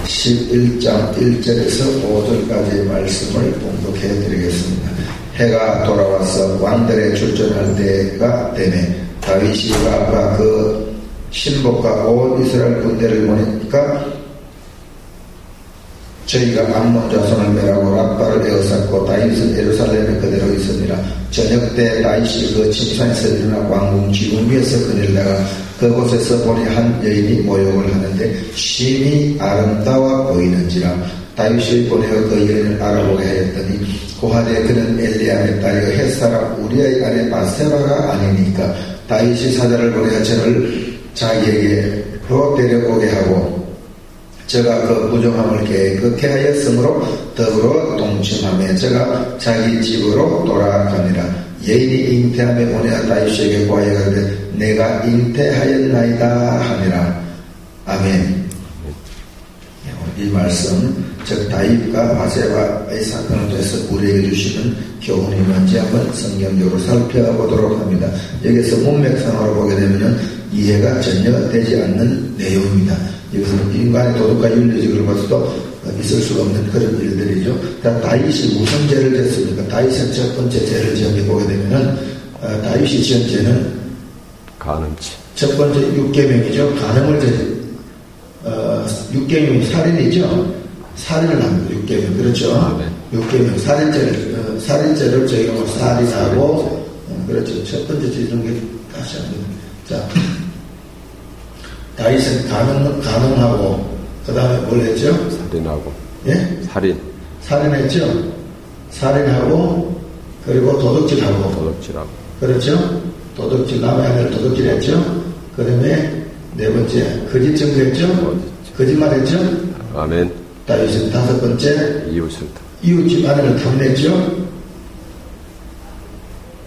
11장 1절에서 5절까지의 말씀을 봉독해 드리겠습니다. 해가 돌아와서 왕들의 출전할 때가 되매 다윗이 아까 그 신복과 온 이스라엘 군대를 보니까 저희가 암몬 자손을 멸하고 랍바를 에워쌌고 다윗은 예루살렘에 그대로 있으니라. 저녁 때 다윗이 그 침상에서 일어나 왕궁 지붕 위에서 그늘다가 그곳에서 보니 한 여인이 모욕을 하는데 심히 아름다워 보이는지라. 다윗이 보내어 그 여인을 알아보게 하였더니 고하되 그는 엘리암의 딸이요 햇사람 우리의 아내 바세바가 아니니까. 다윗이 사자를 보내어 저를 자기에게로 데려오게 하고 저가 그 부정함을 깨끗게 하였으므로 더불어 동침하며 저가 자기 집으로 돌아가니라. 여인이 잉태함에 보내어 다윗에게 고하여가되 내가 잉태하였나이다 하니라. 아멘. 이 말씀 즉 다윗과 바세바의 사건을 통해서 우리에게 주시는 교훈이 뭔지 한번 성경적으로 살펴보도록 합니다. 여기서 문맥상으로 보게 되면 이해가 전혀 되지 않는 내용입니다. 이것은 인간의 도덕과 윤리적으로 봐서도 있을 수가 없는 그런 일들이죠. 다윗이 무슨 죄를 졌습니까? 다윗의 첫 번째 죄를 지은 보게 되면은 다윗이 지은 죄는 간음죄. 첫 번째 6계명이죠. 간음을 6계명이 살인이죠. 살인을 합니다. 6계명 그렇죠. 네. 6계명 살인죄를 저희가 뭐 살인하고 그렇죠. 첫 번째 지은 게 다시 합니다. 자. 다윗은 간음하고 그 다음에 뭘 했죠? 살인하고. 예? 살인했죠? 살인하고 그리고 도둑질하고. 그렇죠? 도둑질 남의 아내를 도둑질했죠? 그 다음에 네 번째 거짓 증거했죠? 거짓말했죠? 아멘. 다윗은 다섯 번째 이웃집 아내를 탐냈죠?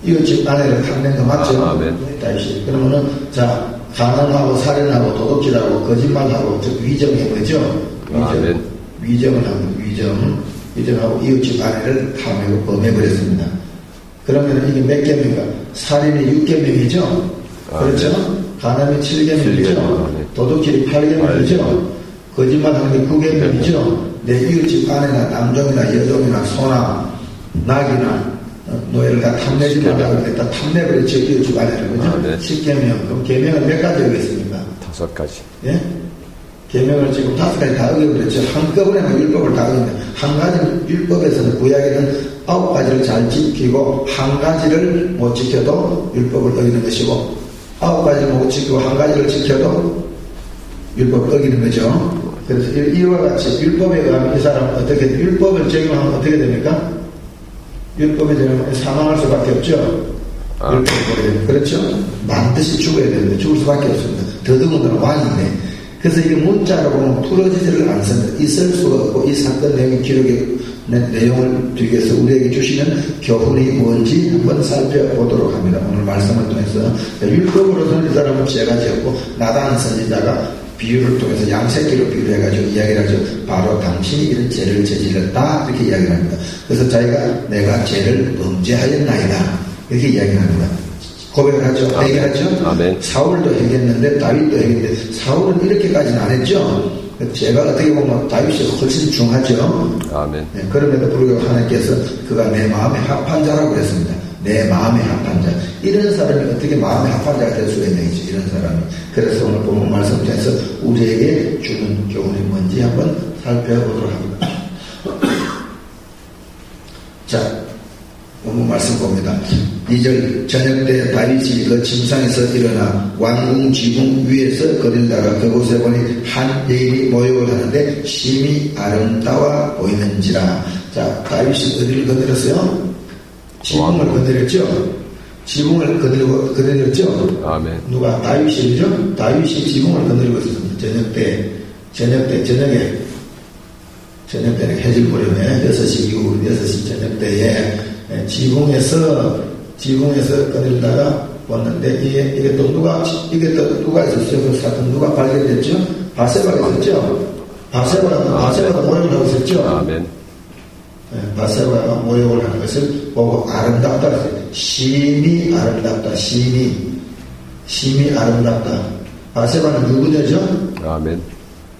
이웃집 아내를 탐낸 거 맞죠? 아멘. 다윗이 그러면은 자 간음하고 살인하고 도둑질하고 거짓말하고 즉 위정인 거죠. 위정을 합니다. 위정하고 이웃집 아내를 탐하고 범해버렸습니다. 그러면 이게 몇 계명인가? 살인이 6계명이죠. 그렇죠? 간음이 7계명이죠. 도둑질이 8계명이죠. 거짓말하는 게 9계명이죠. 내 이웃집 아내나 남종이나 여종이나 소나 낙이나 노예를 다 탐내지 말라고 했다. 탐내버렸죠. 이웃집 아내를. 그죠? 10계명. 그럼 계명을 몇 가지 어겼습니까? 5가지. 예? 계명을 지금 5가지 다 어겨버렸죠. 한꺼번에 율법을 다 어겼는데, 한 가지 율법에서는 구약에는 9가지를 잘 지키고, 한 가지를 못 지켜도 율법을 어기는 것이고, 9가지를 못 지키고, 한 가지를 지켜도 율법을 어기는 거죠. 그래서 이와 같이 율법에 의하면 이 사람은 어떻게, 율법을 적용하면 어떻게 됩니까? 율법에 대한 사망할 수밖에 없죠. 그렇죠? 반드시 죽어야 되는데 죽을 수밖에 없습니다. 더더군다나 왕인데. 그래서 이게 문자로 보면 풀어지지를 않습니다. 있을 수가 없고 이 사건 내용 기록의 내용을 주기 위해서 우리에게 주시는 교훈이 뭔지 한번 살펴보도록 합니다. 오늘 말씀을 통해서 율법으로서는 이 사람은 죄가 지었고 나단 선지자가 비유를 통해서 양새끼로 비유해가지고 이야기를 하죠. 바로 당신이 이런 죄를 저질렀다 이렇게 이야기를 합니다. 그래서 자기가 내가 죄를 범죄하였나이다 이렇게 이야기를 합니다. 고백을 하죠. 회개하죠. 아멘. 사울도 회개했는데 다윗도 회개했는데 사울은 이렇게까지는 안 했죠. 죄가 어떻게 보면 다윗이 훨씬 중하죠. 아멘. 네, 그럼에도 불구하고 하나님께서 그가 내 마음에 합한 자라고 그랬습니다. 내 마음에 합한 자. 이런 사람이 어떻게 마음에 합한 자가 될 수가 있는지 이런 사람이. 그래서 오늘 본문 말씀 통해서 우리에게 주는 교훈이 뭔지 한번 살펴보도록 합니다. 자, 본문 말씀 봅니다. 2절 저녁 때 다윗이 그 침상에서 일어나 왕궁 지붕 위에서 거닐다가 그곳에 보니 한 여인이 모욕을 하는데 심히 아름다워 보이는지라. 자, 다윗이 어디를 거닐었어요? 지붕을 건드렸죠. 지붕을 건드렸죠. 아멘. 누가? 다윗이죠. 다윗이 지붕을 건드리고 있었습니다. 저녁때는 해질 무렵에 6시 이후 6시 저녁 때에 지붕에서 건들다가 왔는데 이게 또 누가 있었죠? 그 사건 누가 발견됐죠? 바세바가 있었죠. 바세바가 모욕을 하고 있었죠. 아멘. 바세바가 모욕을 하는 것을 보고 아름답다. 심히 아름답다. 심히 아름답다. 바세바는 누구죠? 아멘.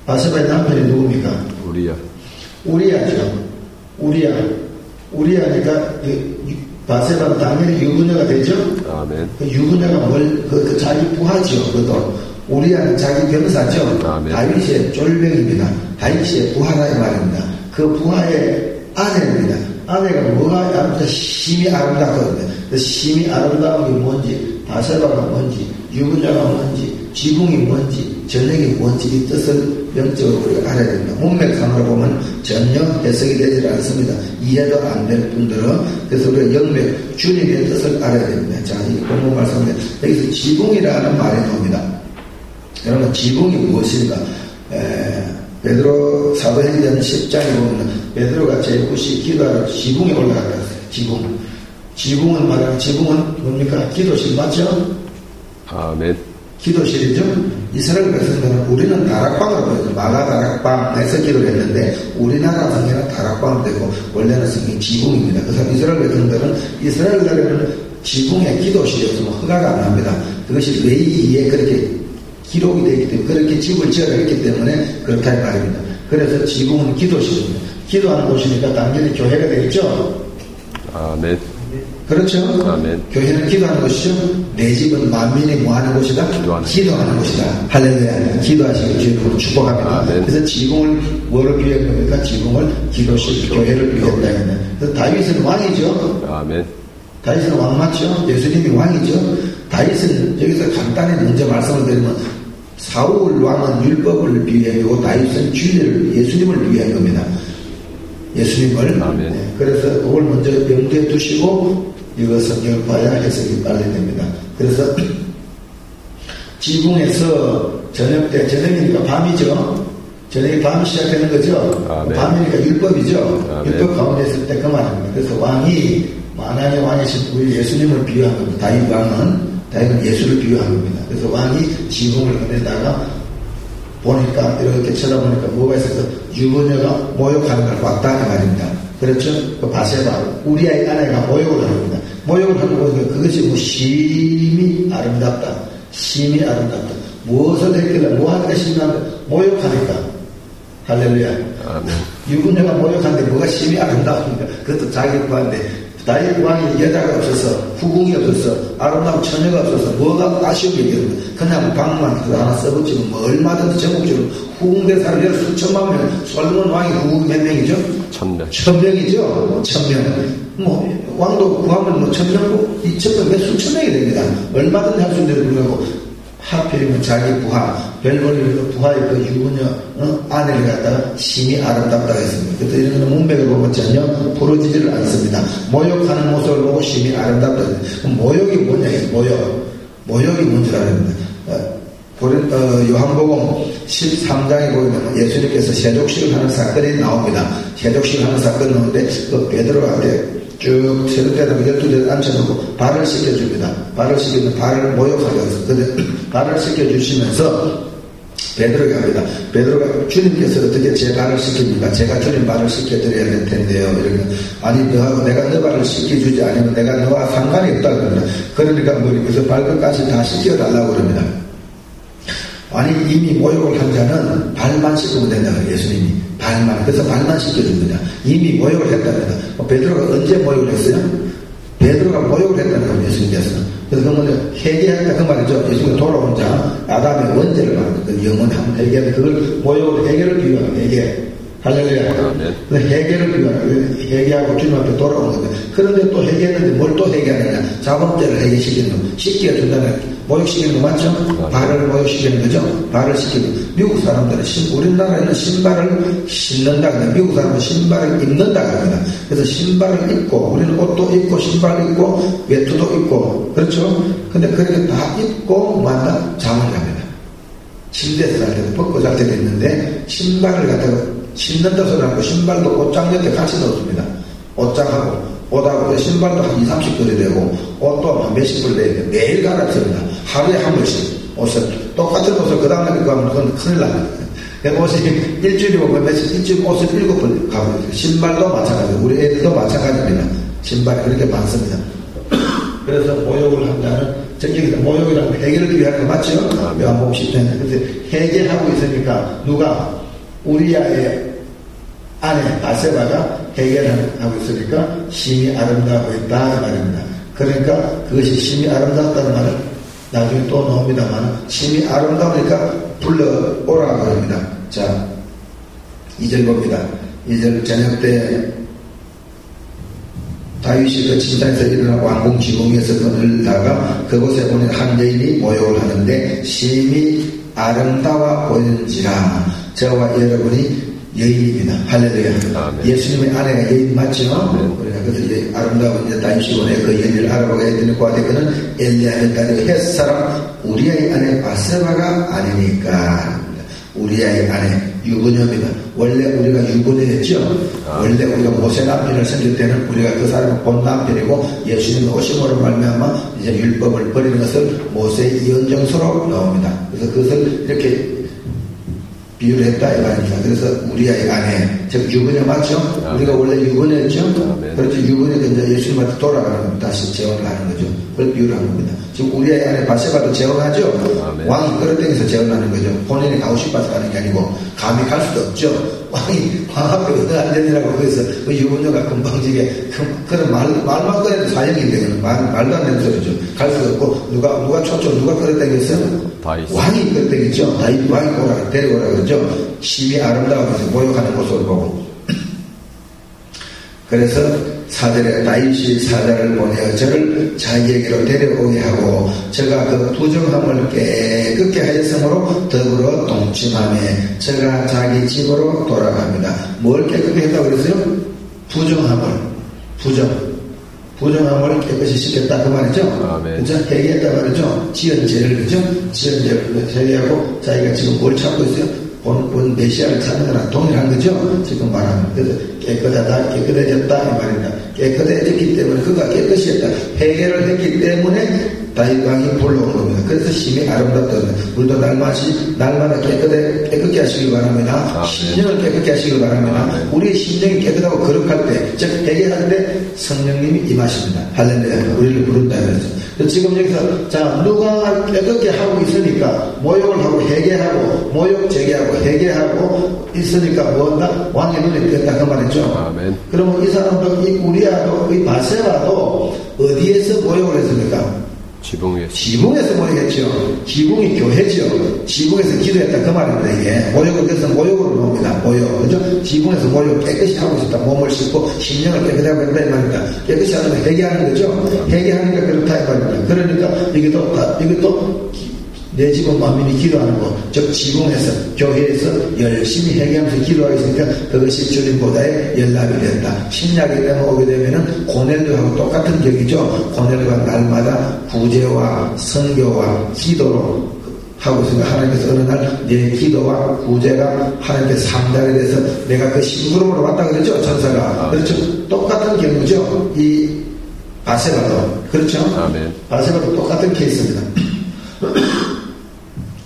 바세바의 남편이 누굽니까? 우리야죠. 우리야니까 바세바는 당연히 유부녀가 되죠. 아멘. 그 유부녀가 자기 부하죠. 그것도 우리야는 자기 병사죠. 아멘. 다윗의 쫄병입니다. 다윗의 부하라 이 말입니다. 그 부하의 아내입니다. 아내가 뭐가 아름답다? 심이 아름답거든요. 그 심이 아름다운 게 뭔지, 바세바가 뭔지, 유부녀가 뭔지, 지붕이 뭔지, 전쟁이 뭔지 이 뜻을 영적으로 우리가 알아야 됩니다. 문맥상으로 보면 전혀 해석이 되지 않습니다. 이해도 안 될 분들은. 그래서 우리가 영맥, 주님의 뜻을 알아야 됩니다. 자, 이 본문 말씀에 여기서 지붕이라는 말이 나옵니다. 여러분, 지붕이 무엇인가? 베드로 사도행전 10장에 보면 베드로가 제9시 기도하러 지붕에 올라갔다 했어요. 지붕은 말하는 지붕은 뭡니까? 기도실 맞죠? 아멘. 기도실이죠? 이스라엘 백성들은 우리는 다락방으로 보여요. 마가 다락방에서 기도를 했는데 우리나라 성경은 다락방으로 되고 원래는 성경이 지붕입니다. 그래서 이스라엘 백성들은 이스라엘들은 지붕에 기도실이 없으면 허가가 안 합니다. 그것이 레위기에 그렇게 기록이 되기 때문에 그렇게 집을 지어야 했기 때문에 그렇다는 말입니다. 그래서 지붕은 기도실입니다. 기도하는 곳이니까 당연히 교회가 되겠죠? 아멘. 그렇죠? 아멘. 교회는 기도하는 곳이죠. 내 집은 만민이 뭐하는 곳이다? 기도하는 곳이다. 할렐루야. 기도하시길 주님으로 축복합니다. 아멘. 그래서 지붕을 뭐를 위한 겁니까? 지붕을 기도실, 교회를 위했다. 그래서 다윗은 왕이죠. 아멘. 다윗은 왕 맞죠? 예수님이 왕이죠. 다윗은 여기서 간단히 먼저 말씀을 드리면 사울 왕은 율법을 위하고 다윗은 진리를 예수님을 위한 겁니다. 예수님을. 아멘. 네, 그래서 그걸 먼저 염두에 두시고 이거 성경을 봐야 해석이 빨리 됩니다. 그래서 지붕에서 저녁 때, 저녁이니까 밤이죠. 저녁이 밤이 시작되는 거죠. 아멘. 밤이니까 율법이죠. 아멘. 율법 가운데 있을 때 그 말입니다. 그래서 왕이 만왕의 왕이신 우리 예수님을 비유한 겁니다. 다윗은 예수를 비유한 겁니다. 그래서 왕이 지붕을 건네다가 보니까 이렇게 쳐다보니까 뭐가 있어서 유부녀가 모욕하는 걸 봤다 이 말입니다. 그렇죠? 그 바세바 우리의 아내가 모욕을 합니다. 모욕을 하는 거니까 그것이 뭐 심이 아름답다. 심이 아름답다. 무엇을 했길래 뭐하니까 심이 아름답다. 모욕하니까. 할렐루야. 아멘. 유부녀가 모욕하는데 뭐가 심이 아름답습니까? 그것도 자기 부하인데 다윗 왕이 여자가 없어서 후궁이 없어서 아름다운 처녀가 없어서 뭐가 아쉬움이 있겠습니까? 그냥 방만 하나 써붙이면 뭐 얼마든지 전국적으로 후궁대사를 수천만 명. 솔로몬 왕이 후궁 몇 명이죠? 1000명. 1000명이죠. 1000명. 뭐 왕도 구하면 뭐 1000명, 2000명, 몇 수천 명이 됩니다. 얼마든지 할 수 있는데 불구하고 하필이면 자기 부하, 별볼이 부하의 그 유부녀 아내를 갖다가 심히 아름답다고 했습니다. 그래서 이런 거는 문맥을 보면 전혀 부러지지를 않습니다. 모욕하는 모습을 보고 심히 아름답다. 그럼 모욕이 뭐냐? 모욕이 뭔지 알아야 됩니다. 요한복음 13장에 보면 예수님께서 세족식을 하는 사건이 나옵니다. 세족식을 하는 사건이 나오는데 그 베드로한테 쭉 세례대에다가 12대를 앉혀놓고 발을 씻겨줍니다. 발을 씻기면 발을 모욕하게 해서 근데 발을 씻겨주시면서 베드로가 합니다. 베드로가 주님께서 어떻게 제 발을 씻깁니까? 제가 주님 발을 씻겨드려야 될 텐데요. 이러면 아니 너하고 내가 너 발을 씻겨주지 않으면 내가 너와 상관이 없다고 합니다. 그러니까 그래서 발끝까지 다 씻겨달라고 그럽니다. 아니 이미 모욕을 한 자는 발만 씻으면 된다고 예수님이. 발만. 그래서 발만 씻겨줍니다. 이미 모욕을 했답니다. 베드로가 언제 모욕을 했어요? 베드로가 모욕을 했다는 겁니다. 예수님께서는. 그래서 그 먼저 회개했다 그 말이죠. 예수님이 돌아온 자 아담의 원죄를 말합니다. 그 영원한 회개는 그걸 모욕을 해결을 비유하는 회개. 할렐루야. 네. 해결을 비유하는 회개하고 주님 앞에 돌아온 겁니다. 그런데 또 회개했는데 뭘 또 회개하느냐? 자범죄를 해결시키는 거. 씻겨준다는 모욕시키는 거 맞죠? 발을 모욕시키는 거죠? 발을 시키는 거. 미국 사람들은 우리나라에는 신발을 신는다. 미국 사람은 신발을 입는다. 합니다. 그래서 신발을 입고 우리는 옷도 입고 신발을 입고 외투도 입고 그렇죠? 근데 그렇게 다 입고 뭐한다? 잠을 잡니다. 침대에서 잘 때도 벗고 잘 때도 있는데 신발을 갖다가 신는다 소리 하고 신발도 옷장 옆에 같이 넣습니다. 옷장하고 옷하고 신발도 한 20-30불이 되고 옷도 한 몇십 불 되는데 매일 갈아입습니다. 하루에 한 번씩 옷을 똑같은 옷을 그 다음날 입고 하면 그건 큰일 납니다. 옷이 일주일에 오면 며칠 일주일 옷을 7번 가고 신발도 마찬가지고 우리 애들도 마찬가지입니다. 신발이 그렇게 많습니다. 그래서 모욕을 한 자는 정적이다. 모욕이라는 회개를 기회하는 거 맞죠? 요한복음 10장에. 그래서 회개하고 있으니까 누가 우리아의 아내 바세바가 회개를 하고 있으니까 심히 아름다워 보인다 이 말입니다. 그러니까 그것이 심히 아름답다는 말은 나중에 또 나옵니다만 심히 아름다우니까 불러오라고 합니다. 자, 2절 봅니다. 2절 저녁 때 다윗이 그 침상에서 일어나 왕궁 지붕 위에서 거닐다가 그곳에 보낸 한 여인이 모욕을 하는데 심히 아름다워 보이는지라. 저와 여러분이 여인입니다. 할렐루야. 아멘. 예수님의 아내가 여인 맞죠? 우리가 그래서 아름다운 이제 다윗이 보내 그 여인을 알아보게 했더니 그 안에 그는 엘리야의 딸이 햇사람 우리아의 아내 바세바가 아니니까. 우리아의 아내 유부녀입니다. 원래 우리가 유부녀였죠. 원래 우리가 모세 남편을 섬길 때는 우리가 그 사람은 본 남편이고 예수님 오심으로 말미암아 이제 율법을 버리는 것을 모세의 연정서로 나옵니다. 그래서 그것을 이렇게 비유를 했다 이 말입니다. 그래서 우리아의 아내, 즉 유부녀 맞죠? 우리가 원래 유부녀였죠? 그렇죠. 유부녀가 이제 예수님한테 돌아가는 다시 재혼을 하는 거죠. 그걸 비유를 한 겁니다. 지금 우리아의 아내 바세바도 재혼하죠? 왕이 끌어당겨서 재혼하는 거죠. 본인이 가고 싶어서 가는 게 아니고 감히 갈 수도 없죠. 왕이 왕 앞에 어디 앉았느라고 그래서 그 유부녀가 금방지게 그런 말만 꺼내도 사형인데 말도 안 되는 소리죠. 갈 수도 없고 누가 누가 끌어당겼어요? 왕이 끌어당겼죠. 다윗 왕이 데려오라고 그러죠. 심히 아름다워서 모욕하는 모습을 보고. 그래서 사절에 다윗이 사자를 보내어 저를 자기에게로 데려오게 하고 저가 그 부정함을 깨끗게 하였으므로 더불어 동침하며 저가 자기 집으로 돌아갑니다. 뭘 깨끗게 했다고 그랬어요? 부정함을 깨끗이 시켰다 그 말이죠. 그죠? 회개했다 말이죠. 지은 죄를 그죠? 지은 죄를 회개하고 자기가 지금 뭘 찾고 있어요? 본 메시아를 찾는 거랑 동일한 거죠. 지금 말하는. 그래서 깨끗하다, 깨끗해졌다 이 말입니다. 깨끗해졌기 때문에 그가 깨끗이 했다. 회개를 했기 때문에 다윗 왕이 불러온 겁니다. 그래서 심히 아름답다. 우리도 날마다 깨끗게 하시길 바랍니다. 심령을 깨끗게 하시길 바랍니다. 우리의 심령이 깨끗하고 거룩할 때, 즉 회개할 때 성령님이 임하십니다. 할렐루야. 우리를 부른다 그래서. 지금 여기서 자 누가 깨끗게 하고 있으니까 모욕을 하고 회개하고 모욕 제기하고 회개하고 있으니까 뭐한다? 왕의 눈이 떴다 그 말이죠. 그러면 이 사람도 이 우리아도 이 바세바도 어디에서 모욕을 했습니까? 지붕에서 모욕했죠. 지붕이 교회죠. 지붕에서 기도했다 그 말입니다. 이게 모욕을 그래서 모욕으로 나옵니다. 모욕 그죠? 지붕에서 모욕 깨끗이 하고 있었다. 몸을 씻고 심령을 깨끗하고 있다 이 말입니다. 깨끗이 하는 거 회개하는 거죠. 회개하니까 그렇다 이 말입니다. 그러니까 이것도 내 집은 만민이 기도하는 것, 즉 지붕에서 교회에서 열심히 회개하면서 기도하겠으니까 그것이 주님보다의 연락이 된다. 신약에 오게 되면은 고넬료하고 똑같은 격이죠. 고넬료가 날마다 구제와 선교와 기도로 하고 있으니까 하나님께서 어느 날 내 기도와 구제가 하나님께 상달이 돼서 내가 그 심부름으로 왔다 그랬죠. 전사가. 그렇죠. 똑같은 경우죠. 이 바세바도 그렇죠. 바세바도 똑같은 케이스입니다.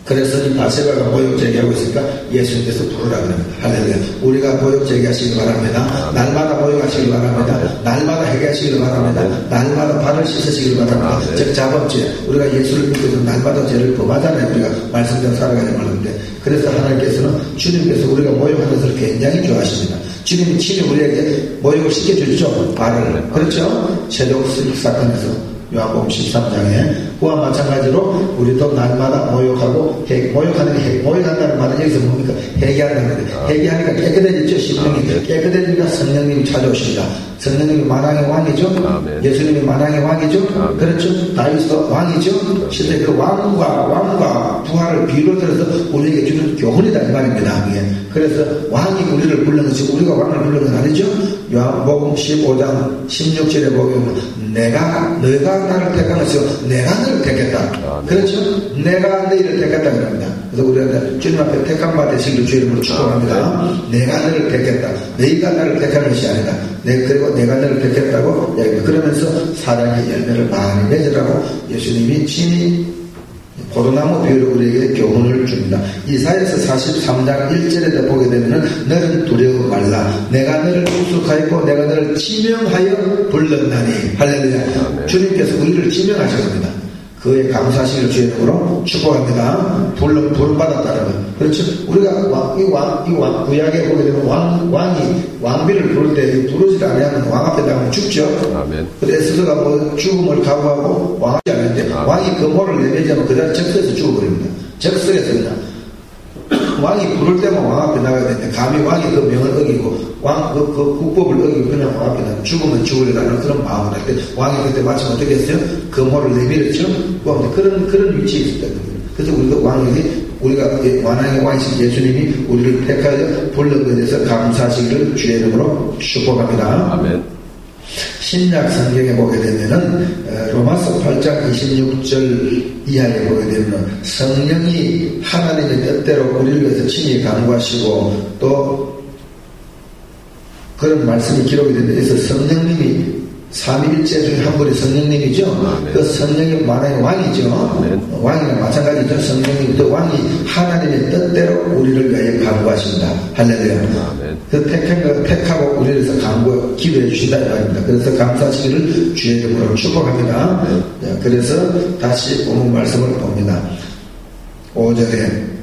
그래서 이 바세바가 모욕 제기하고 있으니까 예수님께서 부르라 그럽니다. 할렐루야. 우리가 모욕 제기하시길 바랍니다. 날마다 모욕하시길 바랍니다. 날마다 회개하시길 바랍니다. 날마다 발을 씻으시길 바랍니다. 즉 자범죄. 우리가 예수를 믿고서 날마다 죄를 범하잖아요. 우리가 말씀대로 살아가는 말인데. 그래서 하나님께서는 주님께서 우리가 모욕하는 것을 굉장히 좋아하십니다. 주님이 친히 우리에게 모욕을 시켜주죠. 발을. 그렇죠? 세독 사건에서. 요한복음 13장에 그와 마찬가지로 우리도 날마다 모욕하고 모욕한다는 말은 여기서 뭡니까? 회개한다는 거예요. 회개하니까 깨끗해지죠. 심령이 깨끗해지니까 성령님이 찾아오십니다. 성령님이 만왕의 왕이죠. 예수님이 만왕의 왕이죠. 그렇죠. 다윗도 왕이죠. 실제 그 왕과 부활을 비유로 들어서 우리에게 주는 교훈이다 이 말입니다. 그래서 왕이 우리를 부른 것이 우리가 왕을 부른 건 아니죠. 요한복음 15장 16절에 보면 너희가 나를 택한 것이요 내가 너를 택했다. 그렇죠? 내가 너희를 택했다 그럽니다. 그래서 우리가 주님 앞에 택한 바 되시기를 주의 이름으로 축복합니다. 내가 너를 택했다. 너희가 나를 택한 것이 아니다. 그리고 내가 너를 택했다고 그러면서 사랑의 열매를 많이 맺으라고 예수님이 친히 포도나무 비유로 우리에게 교훈을 줍니다. 이사야서 43장 1절에 보게 되면 너는 두려워 말라. 내가 너를 구속하였고 내가 너를 지명하여 불렀나니. 할렐루야. 주님께서 우리를 지명하셨습니다. 그의 감사하시기를 주의 이름으로 축복합니다. 부름 받았다는 것. 그렇죠. 우리가 구약에 보게 되면 왕이 왕비를 부를 때 부르지 않으면 왕 앞에 나가면 죽죠. 아멘. 그래서 스스로가 뭐 죽음을 각오하고 왕이 아닌데 왕이 금호를 내밀자면 그 자리 적석에서 죽어버립니다. 적석에서 그냥. 왕이 부를 때만 왕 앞에 나가야 되는데 감히 왕이 그 명을 어기고 그 국법을 어기고 그냥 왕 앞에 나가면 죽으면 죽으려는 그런 마음을 할 때 왕이 그때 마침 어떻게 했어요? 금호를 내밀었죠. 그런 위치에 있었다는 거예요. 그래서 우리가 우리가 완왕의 왕이신 예수님이 우리를 택하여 불른 것에 대해서 감사하시기를 주의 이름으로 축복합니다. 아멘. 신약 성경에 보게 되면은 로마서 8장 26절 이하에 보게 되면 성령이 하나님의 뜻대로 우리를 위해서 친히 간구하시고 또 그런 말씀이 기록이 되는데 그래서 성령님이 삼위일체 중에 한 분이 성령님이죠. 아멘. 그 성령이 만화의 왕이죠. 아멘. 왕이랑 마찬가지죠. 성령님 또 왕이 하나님의 뜻대로 우리를 위하여 간구하십니다. 할렐루야. 아멘. 그 택하고 우리를 위해서 간구 기도해 주신다 이 말입니다. 그래서 감사하시기를 주의 이름으로 축복합니다. 자, 그래서 다시 본문 말씀을 봅니다. 5절에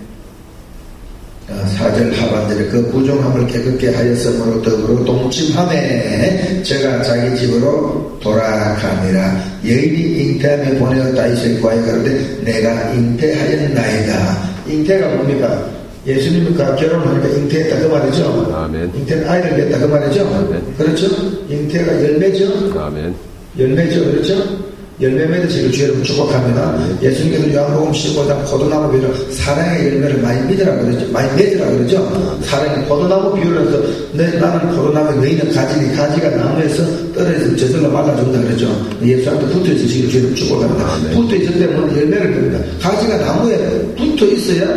4절 하반절에 그 부정함을 깨끗게 하였으므로 더불어 동침함에 제가 자기 집으로 돌아가니라. 여인이 잉태함에 보내어 다윗에게 구하여 가로되 내가 잉태하였나이다. 잉태가 뭡니까? 예수님과 결혼하니까 잉태했다 그 말이죠. 아멘. 잉태는 아이를 냈다 그 말이죠. 아멘. 그렇죠? 잉태가 열매죠. 아멘. 열매죠. 그렇죠? 열매 맺으시기를 주의 이름으로 축복합니다. 예수님께서 요한복음 15장 포도나무 비유로 사랑의 열매를 많이 믿으라 그러죠. 많이 맺으라 그러죠. 사랑의 포도나무 비유를 해서 나는 포도나무에 너희는 가지니 가지가 나무에서 떨어져서 저절로 말라준다 그러죠. 예수한테 붙어 있으시기를 주의 이름으로 축복합니다. 붙어 있을 때는 열매를 듭니다. 가지가 나무에 붙어 있어야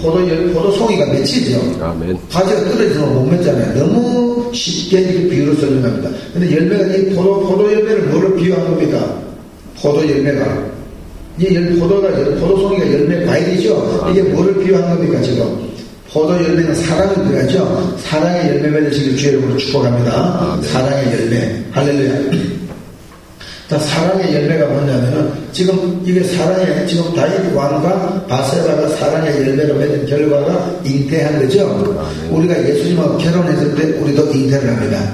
포도송이가 맺히죠. 아멘. 가지가 떨어지면 못 맺잖아요. 너무 쉽게 이렇게 비유로 설명합니다. 근데 열매가 이 포도 열매를 뭐로 비유한 겁니까? 포도 열매가 포도송이가 열매 과일이죠. 이게 뭐를 비유한 겁니까 지금? 포도 열매는 사랑을 비유하죠. 사랑의 열매 맺으시길 주의 이름으로 축복합니다. 사랑의 열매. 할렐루야. 자, 사랑의 열매가 뭐냐면은 지금 이게 지금 다윗 왕과 바세바가 사랑의 열매로 맺은 결과가 잉태한 거죠. 우리가 예수님하고 결혼했을 때 우리도 잉태를 합니다.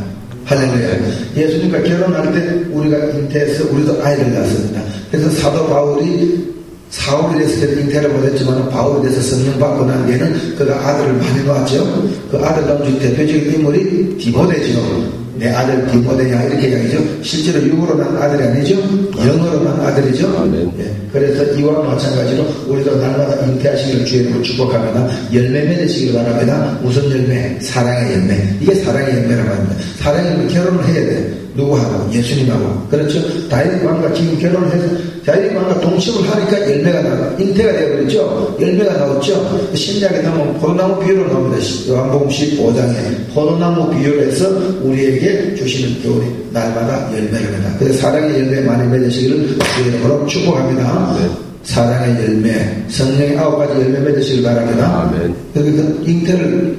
할렐루야. 예수님과 결혼할 때 우리가 잉태해서 우리도 아이를 낳습니다. 그래서 사도 바울이 사울이 됐을 때 잉태를 못했지만 바울이 돼서 성령 받고 난 뒤에는 그가 아들을 많이 낳았죠. 그 아들 낳은 중 대표적인 인물이 디모데죠. 내 아들 디모데냐 이렇게 이야기죠. 실제로 육으로 난 아들이 아니죠. 영으로 난 아들이죠. 예. 그래서 이와 마찬가지로 우리도 날마다 잉태하시기를 주의 이름으로 축복합니다. 열매 맺으시기를 바랍니다. 무슨 열매? 사랑의 열매. 이게 사랑의 열매라고 합니다. 사랑의 열매 결혼을 해야 돼. 누구하고? 예수님하고. 그렇죠? 다윗 왕과 지금 결혼을 해서 다윗 왕과 동침을 하니까 열매가 나와. 잉태가 되어버렸죠. 열매가 나왔죠. 신약에 나오면 포도나무 비유로 나옵니다. 요한복음 15장에 포도나무 비유를 해서 우리에게 주시는 교훈이 날마다 열매를 맺다. 그래서 사랑의 열매 많이 맺으시기를 주의 이름으로 축복합니다. 사랑의 열매, 성령의 9가지 열매 맺으시길 바랍니다. 그 잉태를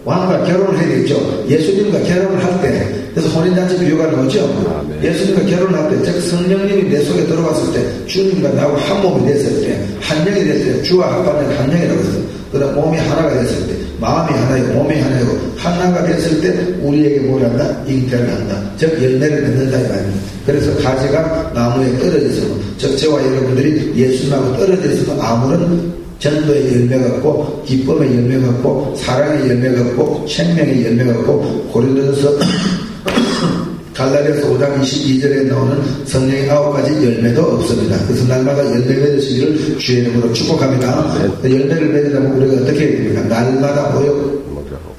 왕과 결혼을 해야 되죠. 예수님과 결혼을 할 때, 그래서 혼인잔치 비유가 나오죠. 예수님과 결혼할 때, 즉 성령님이 내 속에 들어왔을 때, 주님과 나하고 한 몸이 됐을 때, 한 영이 됐을 때, 주와 합하면 한 영이라고 했어요. 그다음 몸이 하나가 됐을 때, 마음이 하나이고 몸이 하나이고 하나가 됐을 때 우리에게 뭘 한다? 잉태를 한다. 즉 열매를 맺는다 이 말입니다. 그래서 가지가 나무에 떨어져서 즉 저와 여러분들이 예수님하고 떨어져 있어도 아무런 전도의 열매가 없고 기쁨의 열매가 없고 사랑의 열매가 없고 생명의 열매가 없고 고린도전서 갈라디아서 5장 22절에 나오는 성령의 9가지 열매도 없습니다. 그래서 날마다 열매 맺으시기를 주의 이름으로 축복합니다. 열매를 맺으려면 우리가 어떻게 해야 됩니까? 날마다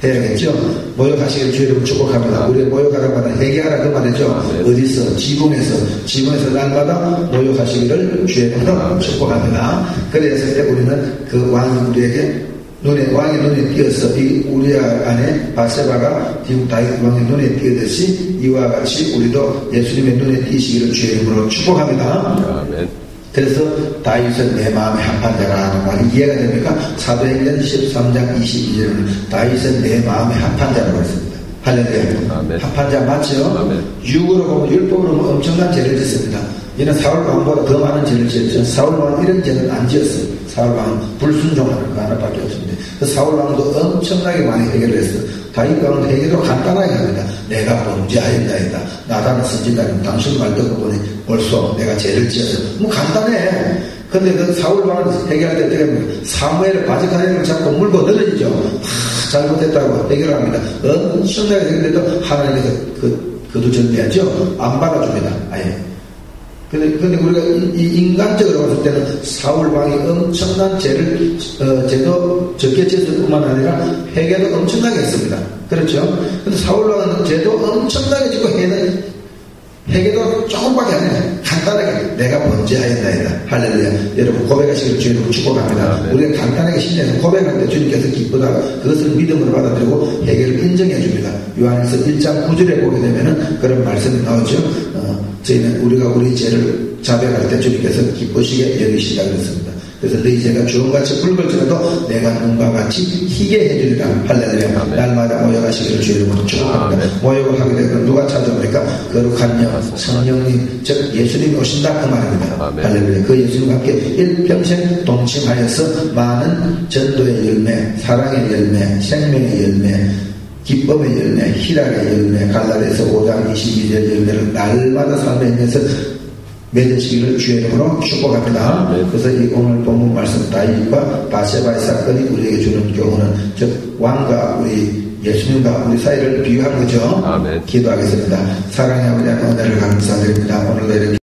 모욕해야겠죠. 모욕하시기를 주의 이름으로 축복합니다. 우리가 모욕하라고 하는 회개하라 그 말이죠. 어디서? 지붕에서 날마다 모욕하시기를 주의 이름으로 축복합니다. 그랬을 때 우리는 그 왕이 우리에게 왕의 눈에 띄어서 우리 안에 바세바가 지금 다윗 왕의 눈에 띄어듯이 이와 같이 우리도 예수님의 눈에 띄시기를 주의 이름으로 축복합니다. 아멘. 그래서 다윗은 내 마음에 합한 자라는 말이 이해가 됩니까? 사도행전 13장 22절에는 다윗은 내 마음에 합한 자라고 했습니다. 할렐루야. 합한 자 맞죠? 아멘. 육으로 보면 율법으로 보면 엄청난 죄를 짓습니다. 이는 사울왕보다 더 많은 죄를 지었죠. 사울왕은 이런 죄는 안 지었어요. 사울왕은 불순종하는 거 하나밖에 없습니다. 그 사울왕도 엄청나게 많이 해결을 했어요. 다윗왕은 해결도 간단하게 합니다. 내가 범죄하였나이다. 나단은 선지자는 당신 말 듣고 보니 벌써 내가 죄를 지었어. 뭐 간단해. 근데 그 사울왕은 해결할 때 어떻게 합니까? 사무엘을 바지가랑이를 잡고 물고 늘어지죠. 잘못했다고 해결합니다. 엄청나게 해결해도 하나님께서 그도 전대하죠. 안 받아줍니다. 아예. 근데 우리가 인간적으로 봤을 때는 사울왕이 엄청난 죄도 적게 지었을 뿐만 아니라 회개도 엄청나게 했습니다. 그렇죠? 근데 사울왕은 죄도 엄청나게 짓고 회개도 조금밖에 안 해요. 간단하게 내가 범죄하였나이다. 할렐루야. 여러분 고백하시기를 주님으로 축복합니다. 우리가 간단하게 신뢰해서 고백할 때 주님께서 기쁘다가 그것을 믿음으로 받아들이고 회개를 인정해 줍니다. 요한에서 1장 9절에 보게 되면은 그런 말씀이 나오죠. 저희는 우리가 우리 죄를 자백할 때 주님께서 기쁘시게 여기시다 그랬습니다. 그래서 너희 죄가 주홍같이 붉을지라도 내가 눈과 같이 희게 해주리라. 할렐루야. 날마다 모여가시기를 주님으로 축복합니다. 모욕을 하게 되면 누가 찾아오니까 거룩한 영 성령님 즉 예수님이 오신다 그 말입니다. 할렐루야. 그 예수님과 함께 일평생 동침하여서 많은 전도의 열매, 사랑의 열매, 생명의 열매, 기쁨의 열매, 희락의 열매, 갈라디아서 5장 22절 열매를 날마다 삶에서 맺으시기를 주의 이름으로 축복합니다. 그래서 이 오늘 본문 말씀 다윗과 바세바의 사건이 우리에게 주는 교훈은 즉 왕과 우리 예수님과 우리 사이를 비유한 거죠. 아멘. 기도하겠습니다. 사랑의 아버지 하나님 은혜를 감사드립니다. 오늘도 이렇게